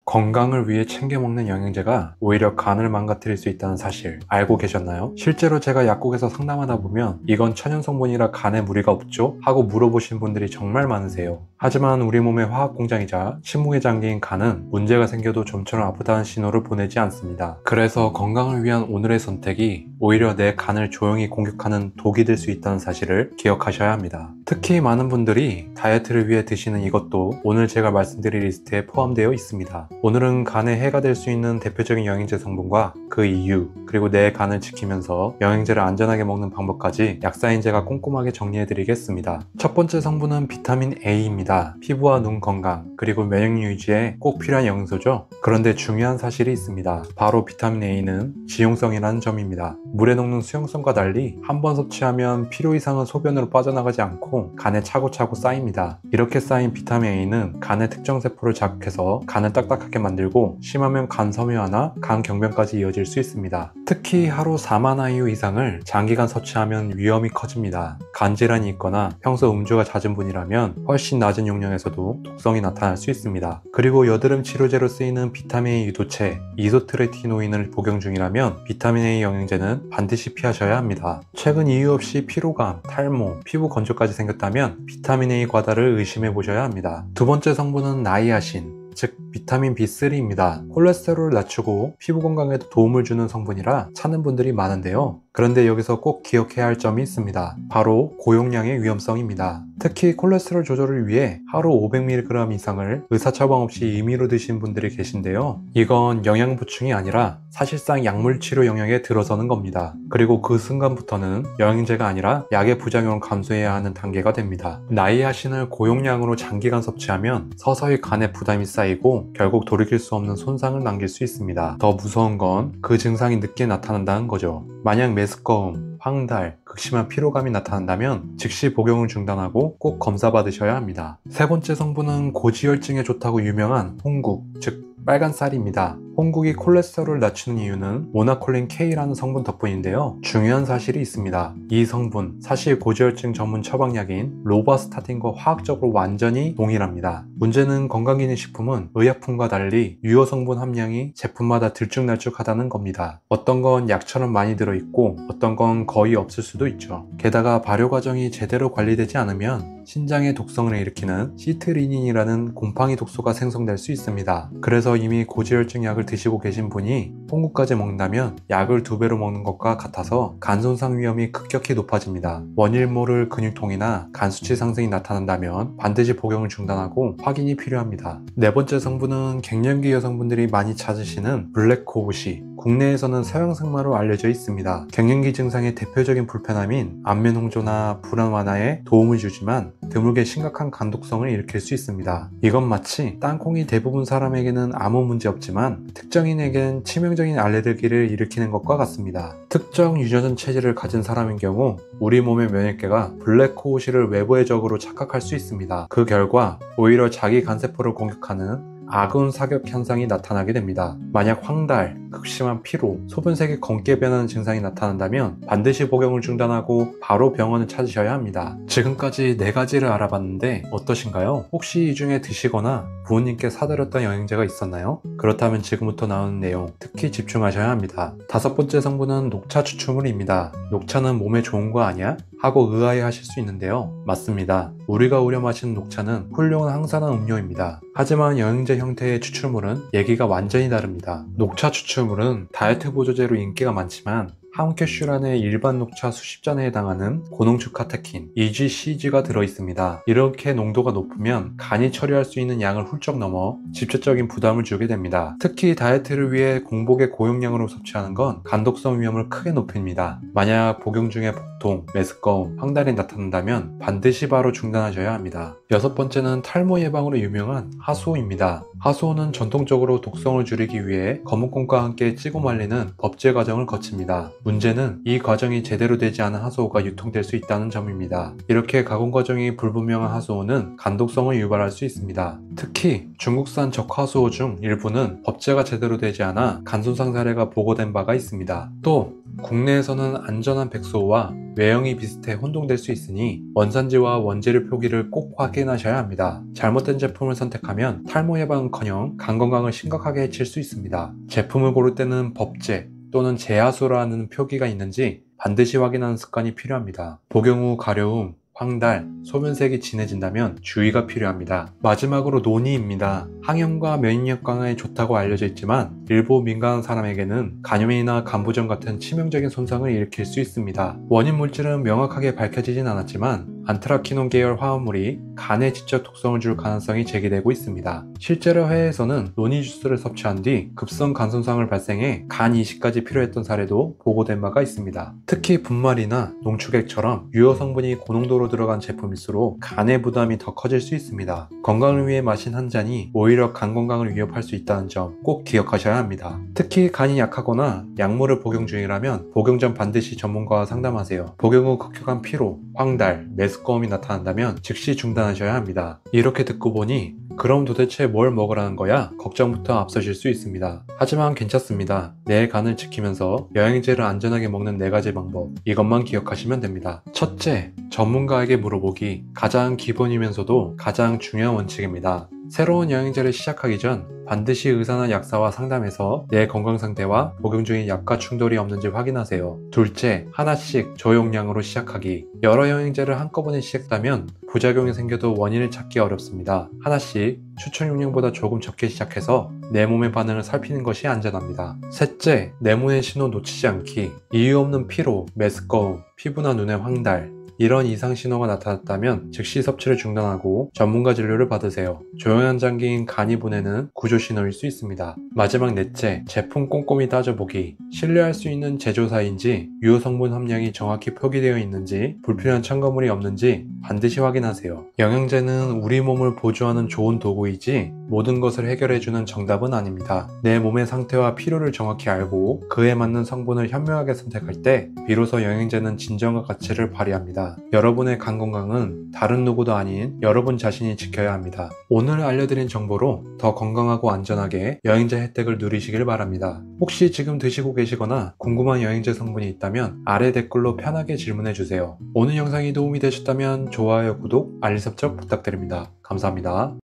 건강을 위해 챙겨 먹는 영양제가 오히려 간을 망가뜨릴 수 있다는 사실 알고 계셨나요? 실제로 제가 약국에서 상담하다 보면 이건 천연 성분이라 간에 무리가 없죠? 하고 물어보시는 분들이 정말 많으세요. 하지만 우리 몸의 화학 공장이자 침묵의 장기인 간은 문제가 생겨도 좀처럼 아프다는 신호를 보내지 않습니다. 그래서 건강을 위한 오늘의 선택이 오히려 내 간을 조용히 공격하는 독이 될 수 있다는 사실을 기억하셔야 합니다. 특히 많은 분들이 다이어트를 위해 드시는 이것도 오늘 제가 말씀드릴 리스트에 포함되어 있습니다. 오늘은 간에 해가 될 수 있는 대표적인 영양제 성분과 그 이유, 그리고 내 간을 지키면서 영양제를 안전하게 먹는 방법까지 약사인 제가 꼼꼼하게 정리해드리겠습니다. 첫 번째 성분은 비타민 A입니다. 피부와 눈 건강, 그리고 면역 유지에 꼭 필요한 영양소죠. 그런데 중요한 사실이 있습니다. 바로 비타민 A는 지용성이라는 점입니다. 물에 녹는 수용성과 달리 한 번 섭취하면 필요 이상은 소변으로 빠져나가지 않고 간에 차고차고 쌓입니다. 이렇게 쌓인 비타민 A는 간의 특정 세포를 자극해서 간을 딱딱하게 만들고 심하면 간 섬유화나 간 경변까지 이어질 수 있습니다. 특히 하루 4만 IU 이상을 장기간 섭취하면 위험이 커집니다. 간 질환이 있거나 평소 음주가 잦은 분이라면 훨씬 낮은 용량에서도 독성이 나타날 수 있습니다. 그리고 여드름 치료제로 쓰이는 비타민 A 유도체 이소트레티노인을 복용 중이라면 비타민 A 영양제는 반드시 피하셔야 합니다. 최근 이유 없이 피로감, 탈모, 피부 건조까지 생겼다면 비타민 A 과다를 의심해 보셔야 합니다. 두 번째 성분은 나이아신, 즉 비타민 B3입니다. 콜레스테롤을 낮추고 피부 건강에도 도움을 주는 성분이라 찾는 분들이 많은데요. 그런데 여기서 꼭 기억해야 할 점이 있습니다. 바로 고용량의 위험성입니다. 특히 콜레스테롤 조절을 위해 하루 500mg 이상을 의사처방 없이 임의로 드신 분들이 계신데요. 이건 영양 보충이 아니라 사실상 약물 치료 영역에 들어서는 겁니다. 그리고 그 순간부터는 영양제가 아니라 약의 부작용을 감수해야 하는 단계가 됩니다. 나이아신을 고용량으로 장기간 섭취하면 서서히 간에 부담이 쌓이고 결국 돌이킬 수 없는 손상을 남길 수 있습니다. 더 무서운 건 그 증상이 늦게 나타난다는 거죠. 만약 메스꺼움, 황달, 극심한 피로감이 나타난다면 즉시 복용을 중단하고 꼭 검사 받으셔야 합니다. 세 번째 성분은 고지혈증에 좋다고 유명한 홍국, 즉 빨간 쌀입니다. 홍국이 콜레스테롤을 낮추는 이유는 모나콜린 K라는 성분 덕분인데요. 중요한 사실이 있습니다. 이 성분, 사실 고지혈증 전문 처방약인 로바스타틴과 화학적으로 완전히 동일합니다. 문제는 건강기능식품은 의약품과 달리 유효 성분 함량이 제품마다 들쭉날쭉하다는 겁니다. 어떤 건 약처럼 많이 들어있고 어떤 건 거의 없을 수도 있죠. 게다가 발효 과정이 제대로 관리되지 않으면 신장의 독성을 일으키는 시트리닌이라는 곰팡이 독소가 생성될 수 있습니다. 그래서 이미 고지혈증 약을 드시고 계신 분이 홍국까지 먹는다면 약을 2배로 먹는 것과 같아서 간 손상 위험이 급격히 높아집니다. 원일 모를 근육통이나 간 수치 상승이 나타난다면 반드시 복용을 중단하고 확인이 필요합니다. 네 번째 성분은 갱년기 여성분들이 많이 찾으시는 블랙코우시, 국내에서는 서양 생마로 알려져 있습니다. 갱년기 증상의 대표적인 불편함인 안면 홍조나 불안 완화에 도움을 주지만 드물게 심각한 간독성을 일으킬 수 있습니다. 이건 마치 땅콩이 대부분 사람에게는 아무 문제 없지만 특정인에겐 치명적인 알레르기를 일으키는 것과 같습니다. 특정 유전자 체질을 가진 사람인 경우 우리 몸의 면역계가 블랙코우시를 외부의 적으로 착각할 수 있습니다. 그 결과 오히려 자기 간세포를 공격하는 아군 사격 현상이 나타나게 됩니다. 만약 황달, 극심한 피로, 소변색이 검게 변하는 증상이 나타난다면 반드시 복용을 중단하고 바로 병원을 찾으셔야 합니다. 지금까지 4가지를 알아봤는데 어떠신가요? 혹시 이 중에 드시거나 부모님께 사드렸던 영양제가 있었나요? 그렇다면 지금부터 나오는 내용 특히 집중하셔야 합니다. 5번째 성분은 녹차 추출물입니다. 녹차는 몸에 좋은 거 아니야? 하고 의아해 하실 수 있는데요. 맞습니다. 우리가 우려 마시는 녹차는 훌륭한 항산화 음료입니다. 하지만 영양제 형태의 추출물은 얘기가 완전히 다릅니다. 녹차 추출물은 다이어트 보조제로 인기가 많지만 함캐슈란의 일반 녹차 수십 잔에 해당하는 고농축 카테킨 EGCG가 들어있습니다. 이렇게 농도가 높으면 간이 처리할 수 있는 양을 훌쩍 넘어 직접적인 부담을 주게 됩니다. 특히 다이어트를 위해 공복에 고용량으로 섭취하는 건 간독성 위험을 크게 높입니다. 만약 복용 중에 복통, 메스꺼움, 황달이 나타난다면 반드시 바로 중단하셔야 합니다. 6번째는 탈모 예방으로 유명한 하수오입니다. 하수오는 전통적으로 독성을 줄이기 위해 거뭇콩과 함께 찌고 말리는 법제 과정을 거칩니다. 문제는 이 과정이 제대로 되지 않은 하수오가 유통될 수 있다는 점입니다. 이렇게 가공 과정이 불분명한 하수오는 간독성을 유발할 수 있습니다. 특히 중국산 적하수오 중 일부는 법제가 제대로 되지 않아 간손상 사례가 보고된 바가 있습니다. 또 국내에서는 안전한 백소와 외형이 비슷해 혼동될 수 있으니 원산지와 원재료 표기를 꼭 확인하셔야 합니다. 잘못된 제품을 선택하면 탈모 예방은커녕 간 건강을 심각하게 해칠 수 있습니다. 제품을 고를 때는 법제 또는 제하수라는 표기가 있는지 반드시 확인하는 습관이 필요합니다. 복용 후 가려움, 황달, 소변색이 진해진다면 주의가 필요합니다. 마지막으로 논이입니다. 항염과 면역력 강화에 좋다고 알려져 있지만 일부 민감한 사람에게는 간염이나 간부종 같은 치명적인 손상을 일으킬 수 있습니다. 원인 물질은 명확하게 밝혀지진 않았지만 안트라키논 계열 화합물이 간에 지적 독성을 줄 가능성이 제기되고 있습니다. 실제로 해외에서는 논이 주스를 섭취한 뒤 급성 간 손상을 발생해 간 이식까지 필요했던 사례도 보고된 바가 있습니다. 특히 분말이나 농축액처럼 유효 성분이 고농도로 들어간 제품일수록 간의 부담이 더 커질 수 있습니다. 건강을 위해 마신 한 잔이 오히려 간 건강을 위협할 수 있다는 점 꼭 기억하셔야 합니다. 특히 간이 약하거나 약물을 복용 중이라면 복용 전 반드시 전문가와 상담하세요. 복용 후 급격한 피로, 황달, 메스꺼움이 나타난다면 즉시 중단하셔야 합니다. 이렇게 듣고 보니 그럼 도대체 뭘 먹으라는 거야? 걱정부터 앞서실 수 있습니다. 하지만 괜찮습니다. 내 간을 지키면서 영양제를 안전하게 먹는 4가지 방법, 이것만 기억하시면 됩니다. 첫째, 전문가에게 물어보기. 가장 기본이면서도 가장 중요한 원칙입니다. 새로운 영양제를 시작하기 전 반드시 의사나 약사와 상담해서 내 건강 상태와 복용 중인 약과 충돌이 없는지 확인하세요. 둘째, 하나씩 저용량으로 시작하기. 여러 영양제를 한꺼번에 시작하면 부작용이 생겨도 원인을 찾기 어렵습니다. 하나씩 추천 용량보다 조금 적게 시작해서 내 몸의 반응을 살피는 것이 안전합니다. 셋째, 내모의 신호 놓치지 않기. 이유 없는 피로, 메스꺼움, 피부나 눈의 황달, 이런 이상 신호가 나타났다면 즉시 섭취를 중단하고 전문가 진료를 받으세요. 조용한 장기인 간이 보내는 구조 신호일 수 있습니다. 마지막 넷째, 제품 꼼꼼히 따져보기. 신뢰할 수 있는 제조사인지 유효 성분 함량이 정확히 표기되어 있는지 불필요한 첨가물이 없는지 반드시 확인하세요. 영양제는 우리 몸을 보조하는 좋은 도구이지 모든 것을 해결해주는 정답은 아닙니다. 내 몸의 상태와 필요를 정확히 알고 그에 맞는 성분을 현명하게 선택할 때 비로소 영양제는 진정한 가치를 발휘합니다. 여러분의 간 건강은 다른 누구도 아닌 여러분 자신이 지켜야 합니다. 오늘 알려드린 정보로 더 건강하고 안전하게 영양제 혜택을 누리시길 바랍니다. 혹시 지금 드시고 계시거나 궁금한 영양제 성분이 있다면 아래 댓글로 편하게 질문해주세요. 오늘 영상이 도움이 되셨다면 좋아요, 구독, 알림 설정 부탁드립니다. 감사합니다.